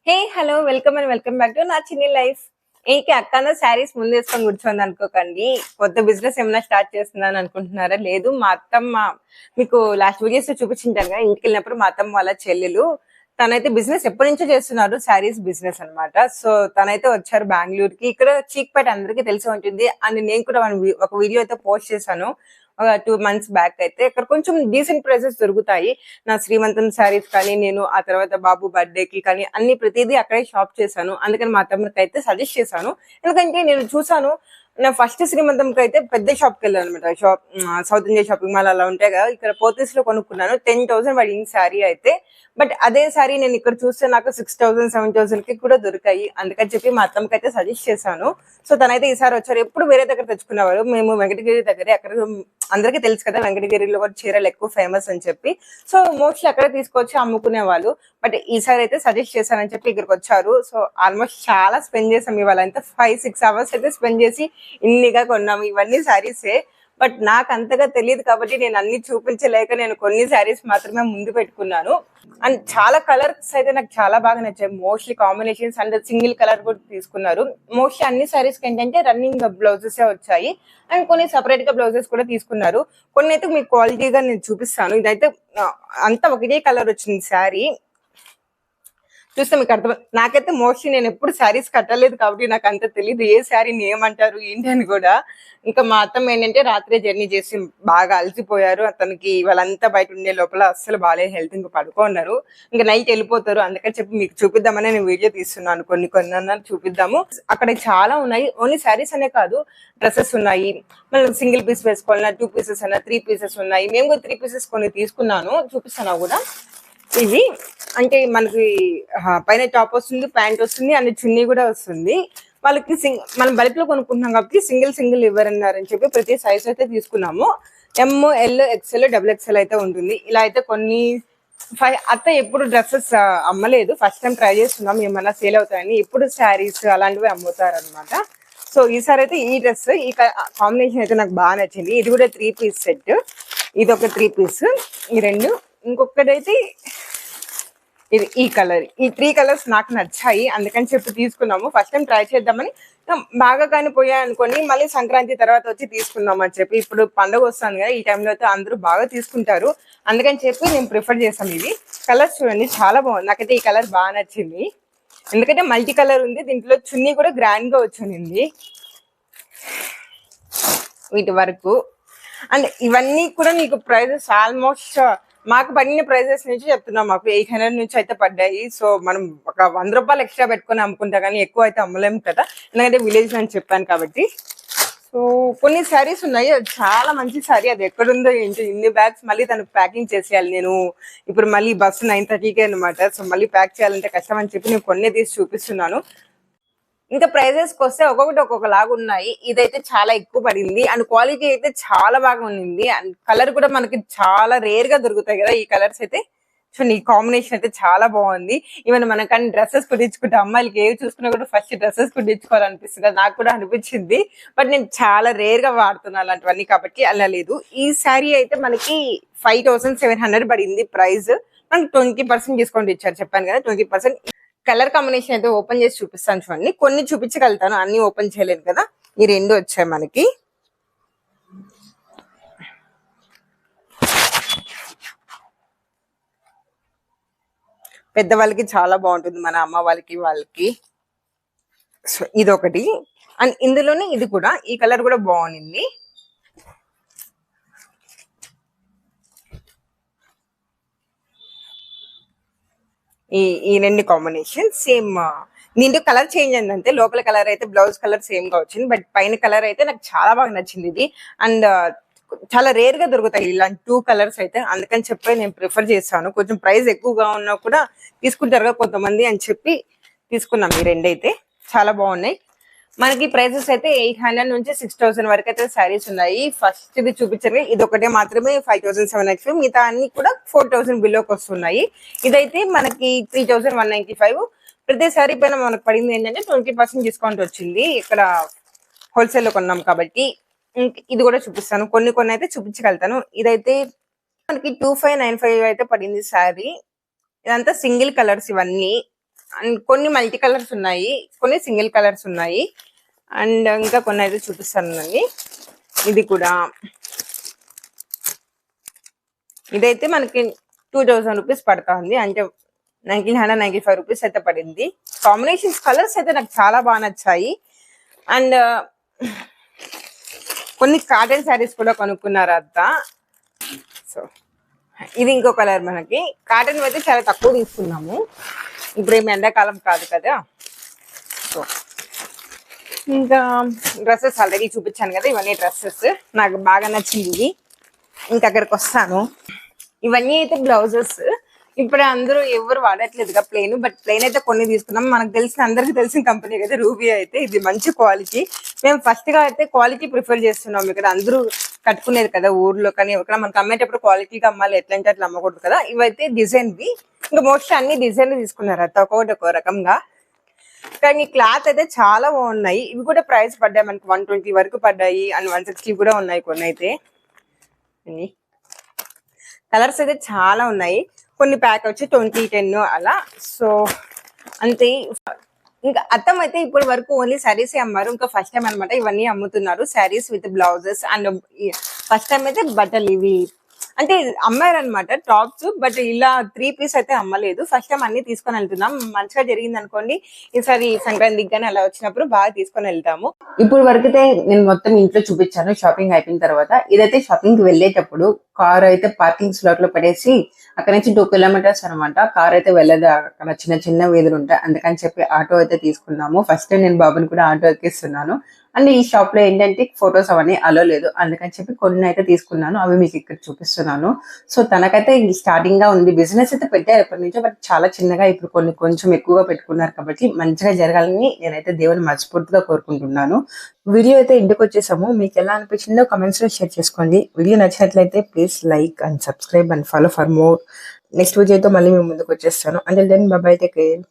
Hey hello welcome back to నా చిన్ని life. ఏంటి అక్కన శారీస్ ముందేసుకొని కూర్చోండి అనుకోకండి. కొత్త బిజినెస్ ఏమైనా స్టార్ట్ చేస్తున్నాను అనుకుంటున్నారా? లేదు, మా అత్తమ్మ మీకు లాస్ట్ వీడియోస్ లో చూపించింటాను కదా, ఇంటికి వెళ్ళినప్పుడు మా అత్తమ్మ వాళ్ళ చెల్లెలు తనైతే బిజినెస్ ఎప్పటి నుంచో చేస్తున్నారు, శారీస్ బిజినెస్ అన్నమాట. సో తనైతే వచ్చారు బెంగళూరుకి. ఇక్కడ చీక్పేట అందరికీ తెలిసి ఉంటుంది. అండ్ నేను కూడా ఒక వీడియో అయితే పోస్ట్ చేశాను ఒక 2 months బ్యాక్. అయితే ఇక్కడ కొంచెం డీసెంట్ ప్రైసెస్ దొరుకుతాయి. నా శ్రీమంతం శారీస్ కానీ, నేను ఆ తర్వాత బాబు బర్త్డే కి కానీ అన్ని ప్రతిదీ అక్కడే షాప్ చేశాను. అందుకని మా తమ్ముడికి అయితే సజెస్ట్ చేశాను. ఎందుకంటే నేను చూసాను, నా ఫస్ట్ శ్రీమంతంకి అయితే పెద్ద షాప్ కి వెళ్ళాను అనమాట. సౌత్ ఇండియా షాపింగ్ మాల్ అలా ఉంటాయి కదా, ఇక్కడ పోతీస్ లో కొనుక్కున్నాను. 10,000 పడింది శారీ అయితే. బట్ అదే శారీ నేను ఇక్కడ చూస్తే నాకు 6,000 7,000 కి కూడా దొరికాయి. అందుకని చెప్పి మా అత్తమ్మకి అయితే సజెస్ట్ చేశాను. సో తనైతే ఈసారి వచ్చారు. ఎప్పుడు వేరే దగ్గర తెచ్చుకునేవారు, మేము వెంకటగిరి దగ్గరే. అక్కడ అందరికీ తెలుసు కదా, వెంకటగిరిలో కూడా చీరలు ఎక్కువ ఫేమస్ అని చెప్పి. సో మోస్ట్లీ అక్కడే తీసుకొచ్చి అమ్ముకునే వాళ్ళు. బట్ ఈసారి అయితే సజెస్ట్ చేశానని చెప్పి ఇక్కడికి వచ్చారు. సో ఆల్మోస్ట్ చాలా స్పెండ్ చేసాం ఇవాళ. అయితే 5-6 hours అయితే స్పెండ్ చేసి ఇన్నిగా కొన్నాము. ఇవన్నీ శారీసే. బట్ నాకు అంతగా తెలియదు కాబట్టి నేను అన్ని చూపించలేక నేను కొన్ని శారీస్ మాత్రమే ముందు పెట్టుకున్నాను. అండ్ చాలా కలర్స్ అయితే నాకు చాలా బాగా నచ్చాయి. Mostly combinations and single colour కూడా తీసుకున్నారు. మోస్ట్లీ అన్ని శారీస్ కి ఏంటంటే రన్నింగ్ బ్లౌజెస్ వచ్చాయి. అండ్ కొన్ని సపరేట్ గా బ్లౌజెస్ కూడా తీసుకున్నారు. కొన్ని అయితే మీకు క్వాలిటీగా నేను చూపిస్తాను. ఇదైతే అంతా ఒకటే కలర్ వచ్చింది శారీ. చూస్తే మీకు అర్థం. నాకైతే మోస్ట్లీ నేను ఎప్పుడు శారీస్ కట్టలేదు కాబట్టి నాకు అంత తెలియదు ఏ శారీని ఏమంటారు ఏంటి అని కూడా. ఇంకా మా అత్తమ్మ ఏంటంటే రాత్రి జర్నీ చేసి బాగా అలసిపోయారు. అతనికి వాళ్ళంతా బయట ఉండే లోపల అస్సలు బాగాలేదు హెల్త్, ఇంకా పడుకోన్నారు. ఇంకా నైట్ వెళ్ళిపోతారు. అందుకని చెప్పి మీకు చూపిద్దామని నేను వీడియో తీస్తున్నాను. కొన్ని అన్నారు చూపిద్దాము. అక్కడ చాలా ఉన్నాయి. ఓన్లీ శారీస్ అనే కాదు, డ్రెస్సెస్ ఉన్నాయి. మళ్ళీ సింగిల్ పీస్ వేసుకోవాలన్నా 2 pieces అన్నా 3 pieces ఉన్నాయి. మేము కూడా 3 pieces కొన్ని తీసుకున్నాను, చూపిస్తాను కూడా. ఇవి అంటే మనకి పైన టాప్ వస్తుంది, ప్యాంట్ వస్తుంది, అండ్ చున్నీ కూడా వస్తుంది. వాళ్ళకి మనం బల్క్ లో కొనుక్కుంటున్నాం కాబట్టి సింగిల్ ఇవ్వరన్నారని చెప్పి ప్రతి సైజ్ అయితే తీసుకున్నాము. ML XL XXL అయితే ఉంటుంది. ఇలా అయితే కొన్ని అత్త ఎప్పుడు డ్రెస్సెస్ అమ్మలేదు, ఫస్ట్ టైం ట్రై చేస్తున్నాం ఏమన్నా సేల్ అవుతాయని. ఎప్పుడు శారీస్ అలాంటివి అమ్ముతారు అనమాట. సో ఈసారి అయితే ఈ డ్రెస్, ఈ కాంబినేషన్ అయితే నాకు బాగా నచ్చింది. ఇది కూడా 3 piece సెట్. ఇది ఒక 3 piece, ఈ రెండు. ఇంకొకటైతే ఇది ఈ కలర్. ఈ 3 colors నాకు నచ్చాయి, అందుకని చెప్పి తీసుకున్నాము. ఫస్ట్ టైం ట్రై చేద్దామని. బాగా కానీ పోయాయి అనుకోని మళ్ళీ సంక్రాంతి తర్వాత వచ్చి తీసుకుందాం అని చెప్పి. ఇప్పుడు పండుగ వస్తాను కదా, ఈ టైంలో అయితే అందరూ బాగా తీసుకుంటారు. అందుకని చెప్పి నేను ప్రిఫర్ చేస్తాం. ఇవి కలర్స్ చూడండి, చాలా బాగుంది. నాకైతే ఈ కలర్ బాగా నచ్చింది. ఎందుకంటే మల్టీ కలర్ ఉంది, దీంట్లో చున్నీ కూడా గ్రాండ్ గా వచ్చింది వీటి వరకు. అండ్ ఇవన్నీ కూడా నీకు ప్రైజెస్ ఆల్మోస్ట్ మాకు పడిన ప్రైజెస్ నుంచి చెప్తున్నాం. మాకు 800 నుంచి అయితే పడ్డాయి. సో మనం ఒక 100 రూపాయలు ఎక్స్ట్రా పెట్టుకుని అమ్ముకుంటా, కానీ ఎక్కువ అయితే అమ్మలేము కదా, ఎందుకంటే విలేజ్ అని చెప్పాను కాబట్టి. సో కొన్ని శారీస్ ఉన్నాయి, చాలా మంచి శారీ. అది ఎక్కడుందో ఏంటి, ఇన్ని బ్యాగ్స్ మళ్ళీ తనకు ప్యాకింగ్ చేసేయాలి. నేను ఇప్పుడు మళ్ళీ బస్సు 9:30కే అనమాట. సో మళ్ళీ ప్యాక్ చేయాలంటే కష్టం అని చెప్పి నేను కొన్ని తీసి చూపిస్తున్నాను. ఇంకా ప్రైజెస్ కి వస్తే ఒక్కొక్కటి ఒక్కొక్కలాగా ఉన్నాయి. ఇదైతే చాలా ఎక్కువ పడింది. అండ్ క్వాలిటీ అయితే చాలా బాగా ఉంది. అండ్ కలర్ కూడా మనకి చాలా రేర్ గా దొరుకుతాయి కదా ఈ కలర్స్ అయితే. చూడండి, ఈ కాంబినేషన్ అయితే చాలా బాగుంది. ఈవెన్ మనకని డ్రెస్సెస్ కుట్టించుకుంటే అమ్మాయిలకి ఏవి చూసుకున్నా కూడా ఫస్ట్ డ్రెస్సెస్ కుట్టించుకోవాలనిపిస్తుంది. నాకు కూడా అనిపించింది. బట్ నేను చాలా రేర్ గా వాడుతున్నాను అలాంటివన్నీ కాబట్టి అలా లేదు. ఈ శారీ అయితే మనకి 5,700 పడింది ప్రైస్. మనకి 20% డిస్కౌంట్ ఇచ్చారు, చెప్పాను కదా 20%. కలర్ కాంబినేషన్ అయితే ఓపెన్ చేసి చూపిస్తాను చూడండి. కొన్ని చూపించగలుగుతాను, అన్ని ఓపెన్ చేయలేను కదా. ఈ రెండు వచ్చాయి మనకి. పెద్దవాళ్ళకి చాలా బాగుంటుంది, మన అమ్మ వాళ్ళకి. సో ఇదొకటి. అండ్ ఇందులోనే ఇది కూడా, ఈ కలర్ కూడా బాగుంది. ఈ రెండు కాంబినేషన్ సేమ్. దీంట్లో కలర్ చేంజ్ అయిందంటే, లోపల కలర్ అయితే బ్లౌజ్ కలర్ సేమ్ గా వచ్చింది, బట్ పైన కలర్ అయితే నాకు చాలా బాగా నచ్చింది ఇది. అండ్ చాలా రేర్ గా దొరుకుతాయి ఇలాంటి 2 colors అయితే. అందుకని చెప్పి నేను ప్రిఫర్ చేస్తాను. కొంచెం ప్రైస్ ఎక్కువగా ఉన్నా కూడా తీసుకుంటారు కదా కొంతమంది అని చెప్పి తీసుకున్నాం. ఈ రెండైతే చాలా బాగున్నాయి. మనకి ప్రైసెస్ అయితే 800 నుంచి 6,000 వరకు అయితే శారీస్ ఉన్నాయి. ఫస్ట్ ఇది చూపించారు, ఇది ఒకటే మాత్రమే 5,795. మిగతా అన్ని కూడా 4,000 బిలోకి వస్తున్నాయి. ఇదైతే మనకి 3,195. ప్రతి శారీ పైన మనకు పడింది ఏంటంటే 20% డిస్కౌంట్ వచ్చింది. ఇక్కడ హోల్సేల్ లో కొన్నాం కాబట్టి. ఇది కూడా చూపిస్తాను, కొన్ని అయితే చూపించగలుగుతాను. ఇదైతే మనకి 2,595 అయితే పడింది శారీ. ఇదంతా సింగిల్ కలర్స్ ఇవన్నీ. అండ్ కొన్ని మల్టీ కలర్స్ ఉన్నాయి, కొన్ని సింగిల్ కలర్స్ ఉన్నాయి. అండ్ ఇంకా కొన్ని అయితే చూపిస్తానండి. ఇది కూడా, ఇదైతే మనకి 2000 రూపీస్ పడుతుంది, అంటే 1995 రూపీస్ అయితే పడింది. కాంబినేషన్స్ కలర్స్ అయితే నాకు చాలా బాగా నచ్చాయి. అండ్ కొన్ని కాటన్ శారీస్ కూడా కొనుక్కున్నారు అత్త. సో ఇది ఇంకో కలర్, మనకి కాటన్ అయితే చాలా తక్కువ తీసుకున్నాము, ఇప్పుడు ఏమి ఎండాకాలం కాదు కదా. సో ఇంకా డ్రెస్సెస్ ఆల్రెడీ చూపించాను కదా, ఇవన్నీ డ్రెస్సెస్ నాకు బాగా నచ్చింది. ఇంకా అక్కడికి వస్తాను. ఇవన్నీ అయితే బ్లౌజెస్, ఇప్పుడు అందరూ ఎవరు వాడట్లేదుగా ప్లెయిన్, బట్ ప్లెయిన్ అయితే కొన్ని తీసుకున్నాం. మనకు తెలిసిన, అందరికి తెలిసిన కంపెనీ అయితే రూబీ. అయితే ఇది మంచి క్వాలిటీ. మేము ఫస్ట్ గా అయితే క్వాలిటీ ప్రిఫర్ చేస్తున్నాం. ఇక్కడ అందరూ కట్టుకునేది కదా ఊర్లో, కానీ ఇక్కడ మనకు అమ్మేటప్పుడు క్వాలిటీగా అమ్మాలి, ఎట్లా అంటే అట్లా అమ్మకూడదు కదా. ఇవైతే డిజైన్వి, ఇంకా మోస్ట్లీ అన్ని డిజైన్లు తీసుకున్నారు అత్త, ఒక్కొక్కటి ఒక్కో రకంగా. కానీ క్లాత్ అయితే చాలా బాగున్నాయి. ఇవి కూడా ప్రైస్ పడ్డాయి మనకి 120 వరకు పడ్డాయి, అండ్ 160 కూడా ఉన్నాయి కొన్ని అయితే. కలర్స్ అయితే చాలా ఉన్నాయి. కొన్ని ప్యాక్ వచ్చి 20, 10 అలా. సో అంతే. ఇంకా అత్తం అయితే ఇప్పటి వరకు ఓన్లీ శారీస్ అమ్మారు, ఇంకా ఫస్ట్ టైం అనమాట ఇవన్నీ అమ్ముతున్నారు, saris with blouses. And first time అయితే బట్టలు ఇవి అంటే అమ్మారనమాట, టాప్స్, బట్ ఇలా 3 పీస్ అయితే అమ్మలేదు. ఫస్ట్ టైం అన్ని తీసుకొని వెళ్తున్నాం. మంచిగా జరిగింది అనుకోండి, ఈసారి సంక్రాంతికి కానీ అలా వచ్చినప్పుడు బాగా తీసుకొని వెళ్తాము. ఇప్పుడు వరకైతే నేను మొత్తం ఇంట్లో చూపించాను షాపింగ్ అయిపోయిన తర్వాత. ఇదైతే షాపింగ్ కి వెళ్ళేటప్పుడు కార్ అయితే పార్కింగ్ స్లాట్ లో పడేసి అక్కడ నుంచి 2 కిలోమీటర్స్ అనమాట, కార్ అయితే వెళ్ళదు, అక్కడ చిన్న చిన్న వీధులు ఉంటాయి, అందుకని చెప్పి ఆటో అయితే తీసుకున్నాము. ఫస్ట్ టైం నేను బాబుని కూడా ఆటో ఎక్కిస్తున్నాను. అండ్ ఈ షాప్ లో ఏంటంటే ఫొటోస్ అవన్నీ అలో లేదు, అందుకని చెప్పి కొన్ని అయితే తీసుకున్నాను, అవి మీకు ఇక్కడ చూపిస్తున్నాను. సో తనకైతే స్టార్టింగ్ గా ఉంది, బిజినెస్ అయితే పెట్టారు ఎప్పటి నుంచో, బట్ చాలా చిన్నగా, ఇప్పుడు కొన్ని కొంచెం ఎక్కువగా పెట్టుకున్నారు కాబట్టి మంచిగా జరగాలని నేనైతే దేవుని మనస్ఫూర్తిగా కోరుకుంటున్నాను. వీడియో అయితే ఇంటికి వచ్చేసాము. మీకు ఎలా అనిపించిందో కమెంట్స్ లో షేర్ చేసుకోండి. వీడియో నచ్చినట్లయితే please like and subscribe and follow for more. Next వీడియోతో మళ్ళీ మేము ముందుకు వచ్చేస్తాను. అంటే దెన్ బాయ్, టేక్ కేర్.